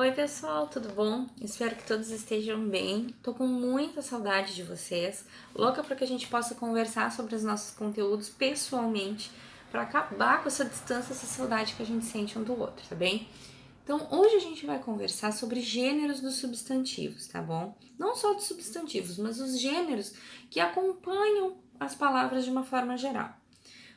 Oi pessoal, tudo bom? Espero que todos estejam bem. Tô com muita saudade de vocês, louca para que a gente possa conversar sobre os nossos conteúdos pessoalmente, para acabar com essa distância, essa saudade que a gente sente um do outro, tá bem? Então, hoje a gente vai conversar sobre gêneros dos substantivos, tá bom? Não só dos substantivos, mas os gêneros que acompanham as palavras de uma forma geral.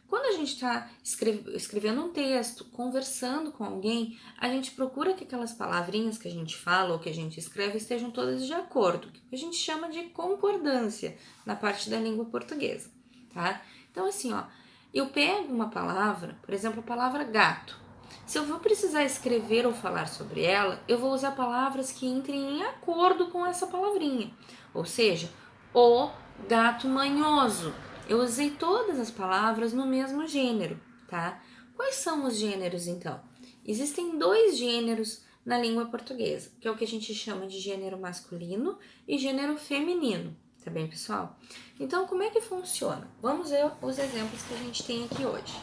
Quando a gente está escrevendo um texto, conversando com alguém, a gente procura que aquelas palavrinhas que a gente fala ou que a gente escreve estejam todas de acordo, que a gente chama de concordância na parte da língua portuguesa, tá? Então, assim, ó, eu pego uma palavra, por exemplo, a palavra gato. Se eu vou precisar escrever ou falar sobre ela, eu vou usar palavras que entrem em acordo com essa palavrinha. Ou seja, o gato manhoso. Eu usei todas as palavras no mesmo gênero, tá? Quais são os gêneros, então? Existem dois gêneros na língua portuguesa, que é o que a gente chama de gênero masculino e gênero feminino, tá bem, pessoal? Então, como é que funciona? Vamos ver os exemplos que a gente tem aqui hoje,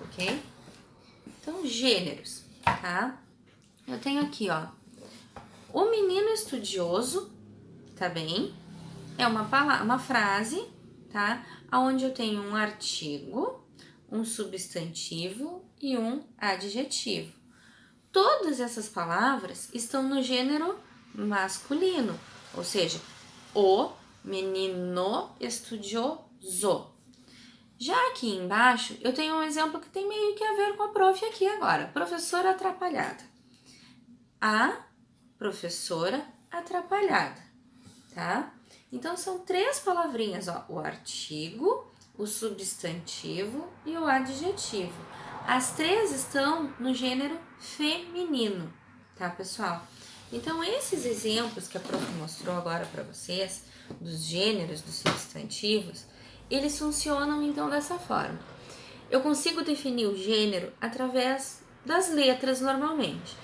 ok? Então, gêneros, tá? Eu tenho aqui, ó, o menino estudioso, tá bem? É uma frase, tá? Onde eu tenho um artigo, um substantivo e um adjetivo. Todas essas palavras estão no gênero masculino, ou seja, o menino estudioso. Já aqui embaixo, eu tenho um exemplo que tem meio que a ver com a prof aqui agora. Professora atrapalhada. A professora atrapalhada, tá? Então, são três palavrinhas, ó, o artigo, o substantivo e o adjetivo. As três estão no gênero feminino, tá, pessoal? Então, esses exemplos que a prof mostrou agora para vocês, dos gêneros dos substantivos, eles funcionam, então, dessa forma. Eu consigo definir o gênero através das letras, normalmente.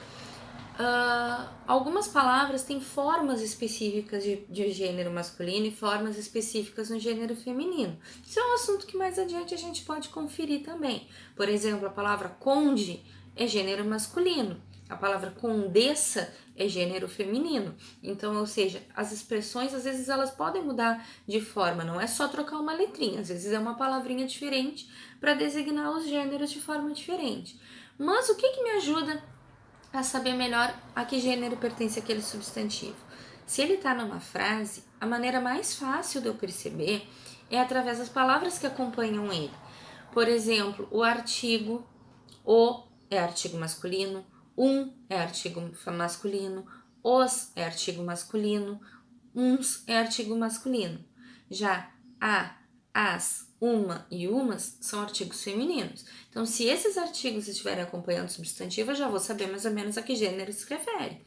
Algumas palavras têm formas específicas de gênero masculino e formas específicas no gênero feminino. Isso é um assunto que mais adiante a gente pode conferir também. Por exemplo, a palavra conde é gênero masculino, a palavra condessa é gênero feminino. Então, ou seja, as expressões às vezes elas podem mudar de forma, não é só trocar uma letrinha, às vezes é uma palavrinha diferente para designar os gêneros de forma diferente. Mas o que me ajuda a saber melhor a que gênero pertence aquele substantivo? Se ele está numa frase, a maneira mais fácil de eu perceber é através das palavras que acompanham ele. Por exemplo, o artigo, o é artigo masculino, um é artigo masculino, os é artigo masculino, uns é artigo masculino. Já a, as, uma e umas são artigos femininos. Então, se esses artigos estiverem acompanhando o substantivo, eu já vou saber mais ou menos a que gênero se refere.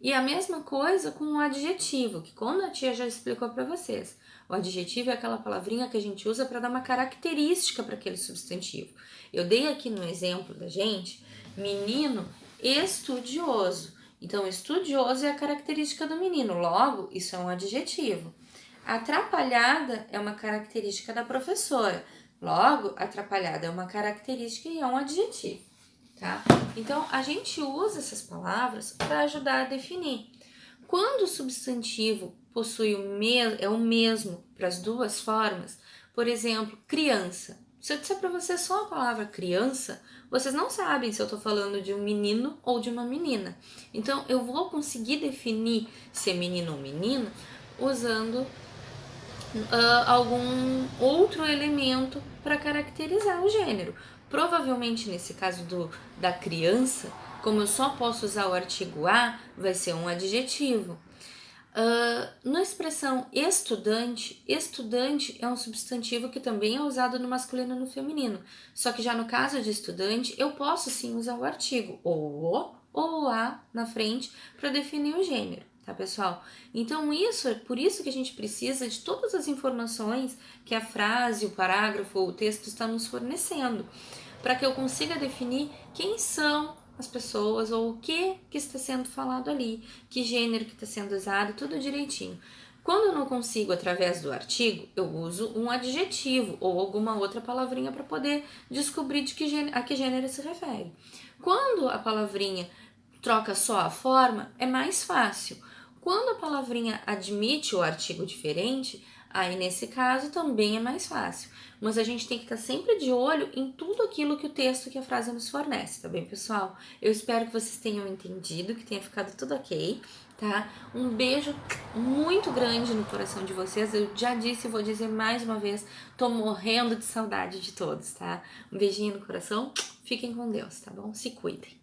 E a mesma coisa com o adjetivo, que como a tia já explicou para vocês, o adjetivo é aquela palavrinha que a gente usa para dar uma característica para aquele substantivo. Eu dei aqui no exemplo da gente, menino estudioso. Então, estudioso é a característica do menino, logo, isso é um adjetivo. Atrapalhada é uma característica da professora, logo, atrapalhada é uma característica e é um adjetivo, tá? Então, a gente usa essas palavras para ajudar a definir. Quando o substantivo possui é o mesmo para as duas formas, por exemplo, criança. Se eu disser para vocês só a palavra criança, vocês não sabem se eu estou falando de um menino ou de uma menina. Então, eu vou conseguir definir se é menino ou menina usando algum outro elemento para caracterizar o gênero. Provavelmente, nesse caso da criança, como eu só posso usar o artigo a, vai ser um adjetivo. Na expressão estudante, estudante é um substantivo que também é usado no masculino e no feminino. Só que já no caso de estudante, eu posso sim usar o artigo ou o ou a na frente para definir o gênero, tá, pessoal? Então, por isso que a gente precisa de todas as informações que a frase, o parágrafo ou o texto está nos fornecendo, para que eu consiga definir quem são as pessoas ou o que está sendo falado ali, que gênero que está sendo usado, tudo direitinho. Quando eu não consigo através do artigo, eu uso um adjetivo ou alguma outra palavrinha para poder descobrir a que gênero se refere. Quando a palavrinha troca só a forma, é mais fácil. Quando a palavrinha admite o artigo diferente, aí nesse caso também é mais fácil. Mas a gente tem que estar sempre de olho em tudo aquilo que o texto, que a frase nos fornece, tá bem, pessoal? Eu espero que vocês tenham entendido, que tenha ficado tudo ok, tá? Um beijo muito grande no coração de vocês. Eu já disse e vou dizer mais uma vez, tô morrendo de saudade de todos, tá? Um beijinho no coração, fiquem com Deus, tá bom? Se cuidem.